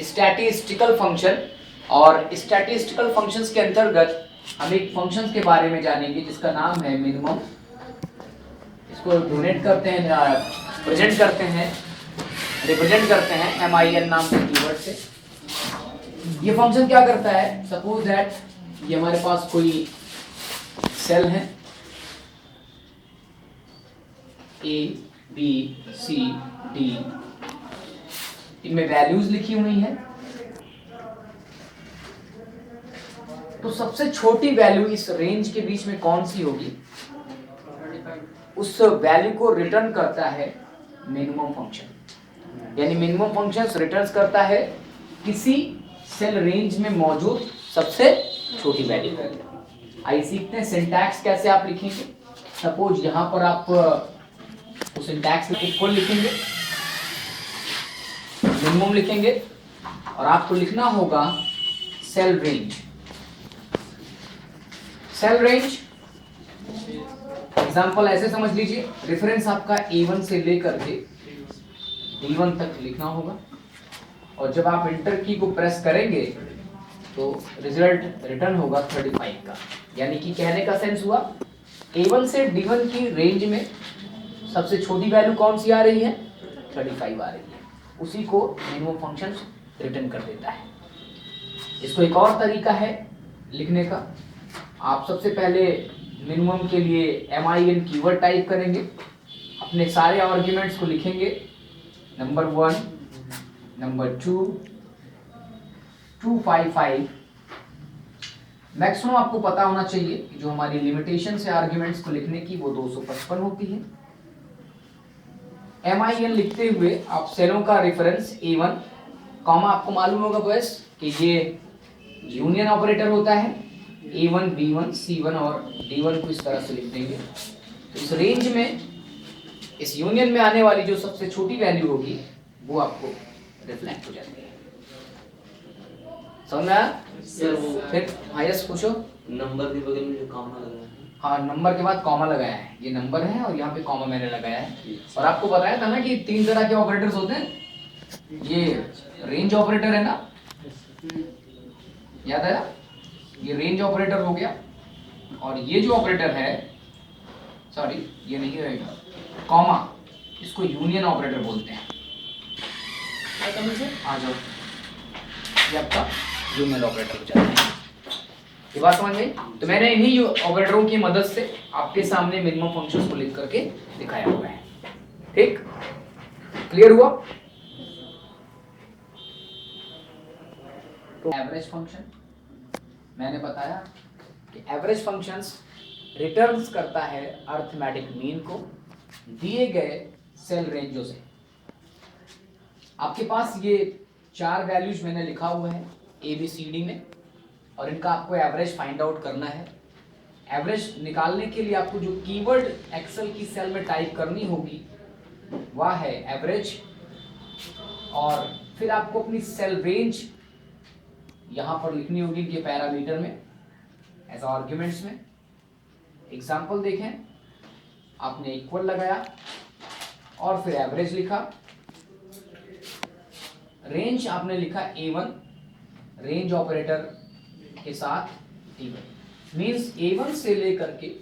Statistical function. और statistical functions के अंतर्गत हम एक फंक्शंस के बारे में जानेंगे जिसका नाम है मिनिमम। इसको डोनेट करते हैं, प्रेजेंट करते हैं, रिप्रेजेंट करते हैं MIN नाम के कीवर्ड से। ये फंक्शन क्या करता है, सपोज दैट ये हमारे पास कोई सेल है A B C D, इनमें वैल्यूज लिखी हुई हैं। तो सबसे छोटी वैल्यू इस रेंज के बीच में कौन सी होगी, उस वैल्यू को रिटर्न करता है मिनिमम फंक्शन। यानी मिनिमम फंक्शन रिटर्न करता है किसी सेल रेंज में मौजूद सबसे छोटी वैल्यू को। आइए सीखते हैं सिंटैक्स कैसे आप लिखेंगे। सपोज यहां पर आप उस सिंटैक्स में इक्वल लिखेंगे, मिनिमम लिखेंगे और आपको लिखना होगा cell range. Cell range example ऐसे समझ लीजिए, रेफरेंस आपका A1 से लेकर के D1 तक लिखना होगा और जब आप इंटर की को प्रेस करेंगे तो रिजल्ट रिटर्न होगा 35 का। यानी कि कहने का सेंस हुआ A1 से D1 की रेंज में सबसे छोटी वैल्यू कौन सी आ रही है, 35 आ रही है। उसी को मिनिमम फंक्शन रिटर्न कर देता है। इसको एक और तरीका है लिखने का। आप सबसे पहले मिनिमम के लिए MIN कीवर्ड टाइप करेंगे, अपने सारे आर्ग्यूमेंट्स को लिखेंगे, नंबर 1, नंबर 2, 255। मैक्सिमम आपको पता होना चाहिए कि जो हमारी लिमिटेशन है आर्ग्यूमेंट्स को लिखने की वो 255 होती है। MIN लिखते हुए आप सेलों का रेफरेंस A1, कॉमा आपको मालूम होगा बस कि ये यूनियन ऑपरेटर होता है, A1 B1 C1 और D1 को इस तरह से लिख देंगे। तो इस रेंज में इस यूनियन में आने वाली जो सबसे छोटी वैल्यू होगी वो आपको रिफ्लेक्ट हो जाती है। समझ में आया? फिर यस पूछो। नंबर के बगल में जो कॉमा लगा है, हाँ नंबर के बाद कॉमा लगाया है, ये नंबर है और यहाँ पे कॉमा मैंने लगाया है। और आपको बताया था ना कि 3 तरह के ऑपरेटर्स होते हैं। ये रेंज ऑपरेटर है ना, याद आया? ये रेंज ऑपरेटर हो गया और ये जो ऑपरेटर है, सॉरी ये नहीं रहेगा, कॉमा, इसको यूनियन ऑपरेटर बोलते हैं। आ जाओ, ये आपका यूनियन ऑपरेटर हो जाता है। ये बात समझ गई? तो मैंने इन्हीं ऑपरेटरों की मदद से आपके सामने मिनिमम फंक्शंस को लिख करके दिखाया हुआ है। ठीक, क्लियर हुआ? तो एवरेज फंक्शन मैंने बताया कि एवरेज फंक्शंस रिटर्न्स करता है अरिथमेटिक मीन को दिए गए सेल रेंजों से। आपके पास ये 4 वैल्यूज मैंने लिखा हुआ है ABCD में और इनका आपको एवरेज फाइंड आउट करना है। एवरेज निकालने के लिए आपको जो कीवर्ड एक्सेल की सेल में टाइप करनी होगी वह है एवरेज, और फिर आपको अपनी सेल रेंज यहाँ पर लिखनी होगी इनके पैरामीटर में एज आर्ग्यूमेंट्स में। एग्जाम्पल देखें, आपने इक्वल लगाया और फिर एवरेज लिखा, रेंज आपने लिखा A1, रेंज ऑपरेटर के साथ D1, मीन्स A1 से लेकर के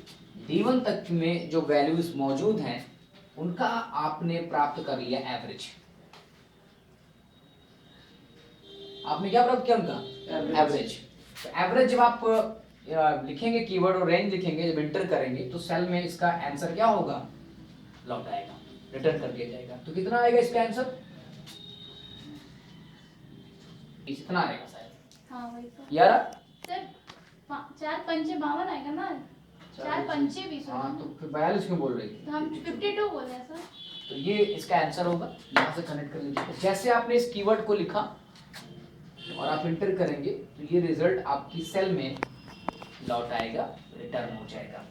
D1 तक में जो वैल्यूज मौजूद हैं उनका आपने प्राप्त कर लिया एवरेज। आपने क्या प्राप्त किया उनका एवरेज। तो एवरेज जब आप लिखेंगे कीवर्ड और रेंज लिखेंगे, जब एंटर करेंगे तो सेल में इसका आंसर क्या होगा, लौट आएगा, रिटर्न कर दिया जाएगा। तो कितना आएगा इसका आंसर, इतना आएगा शायद। हाँ वही तो। यार सर 4 पंचे 52 आएगा ना, 4 पंचे 20। हाँ तो फिर 42 क्यों बोल रही थी? तो हम 52 बोल रहे हैं सर। तो ये इसका आंसर होगा, यहाँ से कनेक्ट कर लीजिए। जैसे आपने इस कीवर्ड को लिखा और आप इंटर करेंगे तो ये रिजल्ट आपकी सेल में लौट आएगा, रिटर्न हो जाएगा।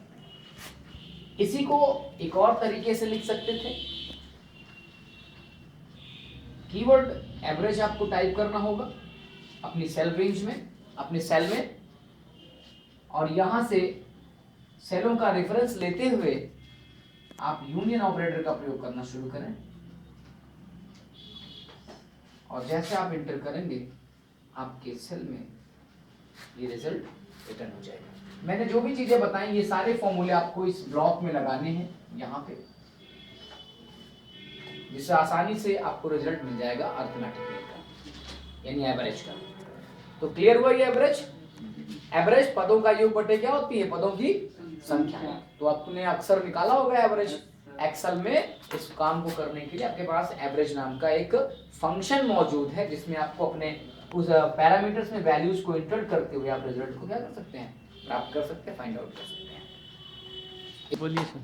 इसी को एक और तरीके से लिख सकते थे, कीवर्ड एवरेज आपको टाइप करना होगा अपनी सेल रेंज में, अपने सेल में, और यहां से सेलों का रेफरेंस लेते हुए आप यूनियन ऑपरेटर का प्रयोग करना शुरू करें और जैसे आप इंटर करेंगे आपके सेल में ये रिजल्ट रिटर्न हो जाएगा। मैंने जो भी चीजें बताई ये सारे फॉर्मूले आपको इस ब्लॉक में लगाने हैं यहाँ पे, जिससे आसानी से आपको रिजल्ट मिल जाएगा अर्थमेटिक मीन का यानी एवरेज का। तो क्लियर हुआ ये एवरेज? एवरेज पदों का योग बटे क्या होती है? पदों की संख्या। तो आपने अक्सर निकाला होगा एवरेज। एक्सेल में इस काम को करने के लिए आपके पास एवरेज नाम का एक फंक्शन मौजूद है, जिसमें आपको अपने उस पैरामीटर्स में वैल्यूज को इंटर करते हुए आप रिजल्ट को क्या कर सकते हैं? प्राप्त कर सकते हैं, फाइंड आउट कर सकते हैं। बोलिए सर।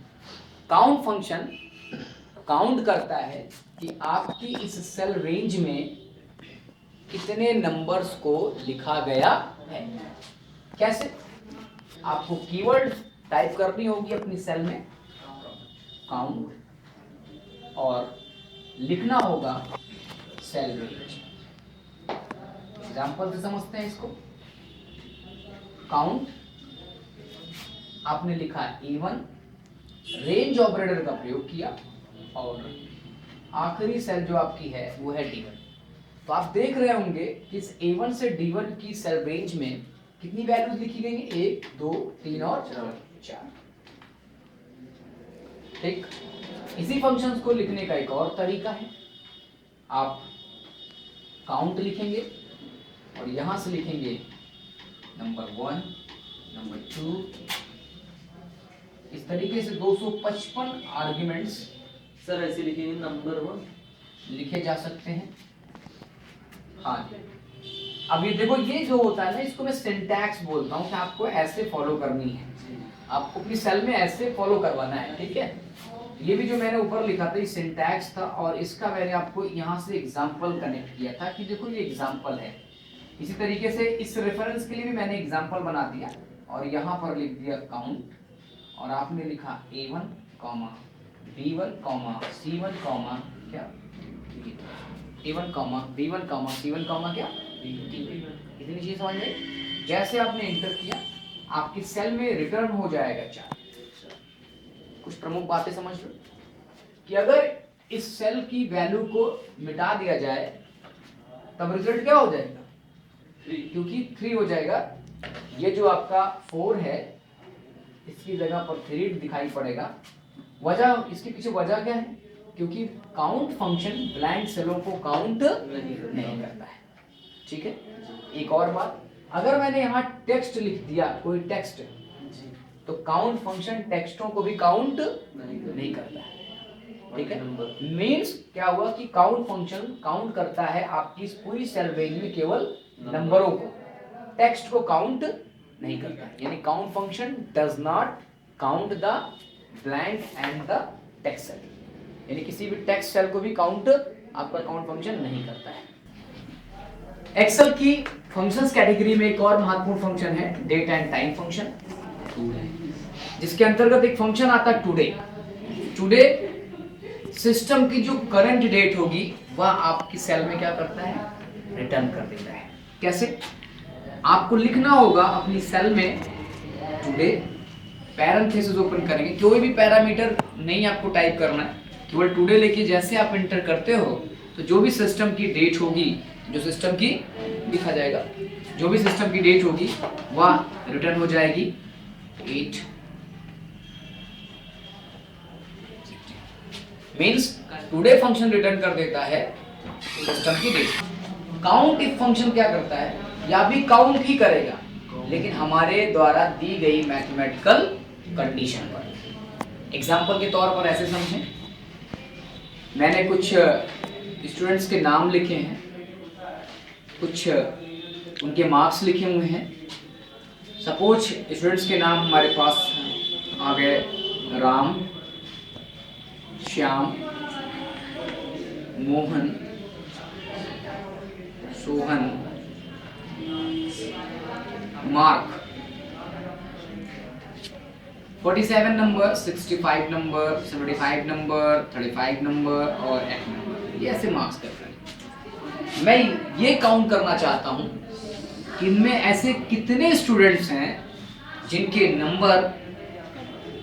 काउंट फंक्शन काउंट करता है कि आपकी इस सेल रेंज में कितने नंबर्स को लिखा गया है। कैसे? आपको कीवर्ड टाइप करनी होगी अपनी सेल में काउंट और लिखना होगा सेल रेंज। एग्जांपल से समझते हैं इसको। काउंट आपने लिखा A1, रेंज ऑपरेटर का प्रयोग किया और आखिरी सेल जो आपकी है वो है D1। तो आप देख रहे होंगे कि इस A1 से D1 की सेल रेंज में कितनी वैल्यूज लिखी गई हैं? 1, 2, 3 और 4। ठीक। इसी फंक्शंस को लिखने का एक और तरीका है। आप काउंट लिखेंगे और यहां से लिखेंगे नंबर 1, नंबर 2, इस तरीके से 255 आर्ग्यूमेंट्स सर ऐसे लिखेंगे नंबर 1 लिखे जा सकते हैं। हाँ जी। अब ये देखो, ये जो होता है ना, इसको मैं सिंटैक्स बोलता हूँ कि आपको ऐसे फॉलो करनी है, आपको अपनी सेल में ऐसे फॉलो करवाना है। ठीक है। ये भी जो मैंने ऊपर लिखा था ये सिंटैक्स था और इसका मैंने आपको यहाँ से एग्जाम्पल कनेक्ट किया था कि देखो ये एग्जाम्पल है। इसी तरीके से इस रेफरेंस के लिए भी मैंने एग्जाम्पल बना दिया और यहाँ पर लिख दिया काउंट और आपने लिखा A1, B1, C1, क्या A1, B1, C1, क्या इतनी चीज समझ में। जैसे आपने एंटर किया आपकी सेल में रिटर्न हो जाएगा 4। कुछ प्रमुख बातें समझ लो कि अगर इस सेल की वैल्यू को मिटा दिया जाए तब रिजल्ट क्या हो जाएगा? 3, क्योंकि 3 हो जाएगा। ये जो आपका 4 है इसकी जगह पर 3 दिखाई पड़ेगा। वजह, इसके पीछे वजह क्या है? क्योंकि काउंट फंक्शन ब्लैंक सेलों को काउंट नहीं करता है। ठीक है। एक और बात, अगर मैंने यहाँ टेक्स्ट लिख दिया, कोई टेक्स्ट, तो काउंट फंक्शन टेक्स्टों को भी काउंट नहीं करता है। ठीक है। मीन्स क्या हुआ कि काउंट फंक्शन काउंट करता है आपकी इस पूरी सेल रेंज में केवल नंबरों को, टेक्स्ट को काउंट नहीं करता है। यानी count function does not count the blank and the text cell, यानी किसी भी टेक्स्ट सेल को भी काउंट आपका काउंट फंक्शन नहीं करता है। एक्सेल की फंक्शंस कैटेगरी में एक और महत्वपूर्ण फंक्शन है डेट एंड टाइम फंक्शन, जिसके अंतर्गत एक फंक्शन आता है टुडे। टुडे सिस्टम की जो करंट डेट होगी वह आपकी सेल में क्या करता है? रिटर्न कर देता है। कैसे? आपको लिखना होगा अपनी सेल में टुडे, पैरेंथेसिस ओपन करेंगे, कोई भी पैरामीटर नहीं आपको टाइप करना है, केवल टुडे लेके जैसे आप एंटर करते हो तो जो भी सिस्टम की डेट होगी, जो सिस्टम की लिखा जाएगा, जो भी सिस्टम की डेट होगी वह रिटर्न हो जाएगी 8। मीन्स टुडे फंक्शन रिटर्न कर देता है सिस्टम की डेट। काउंट इफ फंक्शन क्या करता है? या भी काउंट ही करेगा लेकिन हमारे द्वारा दी गई मैथमेटिकल कंडीशन पर। एग्जाम्पल के तौर पर ऐसे समझें, मैंने कुछ स्टूडेंट्स के नाम लिखे हैं, कुछ उनके मार्क्स लिखे हुए हैं। सपोज स्टूडेंट्स के नाम हमारे पास आ गए Ram, Shyam, Mohan, Sohan, mark. 47 number, 65 number, 75 number, 35 number और 8 नंबर, ये ऐसे मार्क्स करते हैं। मैं ये काउंट करना चाहता हूँ कि इनमें ऐसे कितने स्टूडेंट्स हैं जिनके नंबर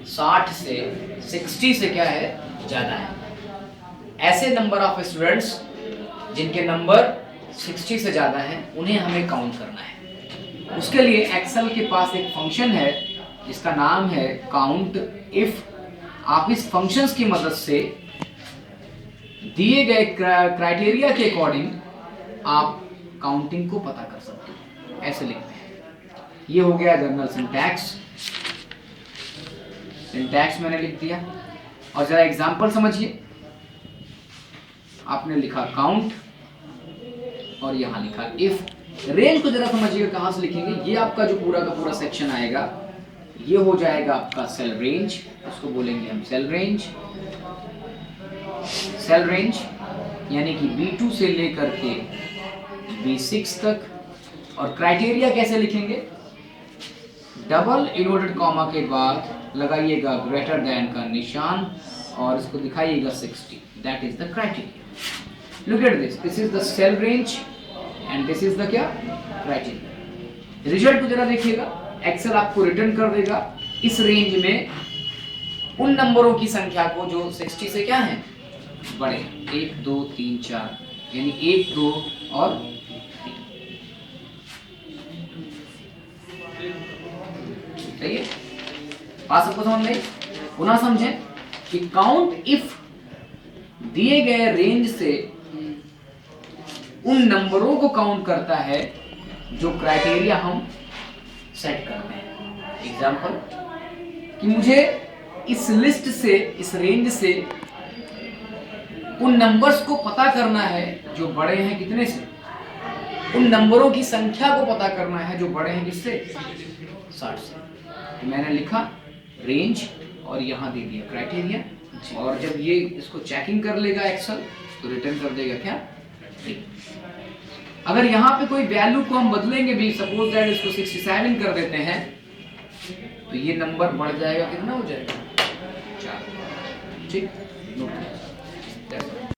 60 से 60 से क्या है ज़्यादा है। ऐसे नंबर ऑफ स्टूडेंट्स जिनके नंबर 60 से ज़्यादा हैं उन्हें हमें काउंट करना है। उसके लिए एक्सेल के पास एक फंक्शन है जिसका नाम है काउंट इफ। आप इस फंक्शंस की मदद से दिए गए क्राइटेरिया के अकॉर्डिंग आप काउंटिंग को पता कर सकते हो। ऐसे लिखते हैं। ये हो गया जनरल सिंटैक्स। सिंटैक्स मैंने लिख दिया और जरा एग्जांपल समझिए। आपने लिखा काउंट और यहां लिखा इफ। रेंज को जरा समझिएगा कहां से लिखेंगे। ये आपका जो पूरा का पूरा सेक्शन आएगा ये हो जाएगा आपका सेल रेंज, उसको बोलेंगे हम सेल रेंज। सेल रेंज यानी कि B2 से लेकर के B6 तक। और क्राइटेरिया कैसे लिखेंगे? डबल इन्वर्टेड कॉमा के बाद लगाइएगा ग्रेटर देन का निशान और इसको दिखाइएगा 60। That is the criteria. Look at this, this is the cell range and this is the क्या क्राइटेरिया। रिजल्ट को जरा देखिएगा। एक्सेल आपको रिटर्न कर देगा इस रेंज में उन नंबरों की संख्या को जो 60 से क्या है बड़े। 1 2 3 4 यानी 1 2 और 3। सही है? बात सबको समझ में आई? पुनः समझें कि काउंट इफ दिए गए रेंज से उन नंबरों को काउंट करता है जो क्राइटेरिया हम सेट करते हैं। एग्जाम्पल कि मुझे इस लिस्ट से, इस रेंज से उन नंबर्स को पता करना है जो बड़े हैं कितने से, उन नंबरों की संख्या को पता करना है जो बड़े हैं किससे 60 से। तो मैंने लिखा रेंज और यहां दे दिया क्राइटेरिया। और जब ये इसको चेकिंग कर लेगा एक्सेल तो रिटर्न कर देगा क्या अगर यहाँ पे कोई वैल्यू को हम बदलेंगे भी, सपोज दैट इसको 67 कर देते हैं तो ये नंबर बढ़ जाएगा, कितना हो जाएगा 4। ठीक, नोट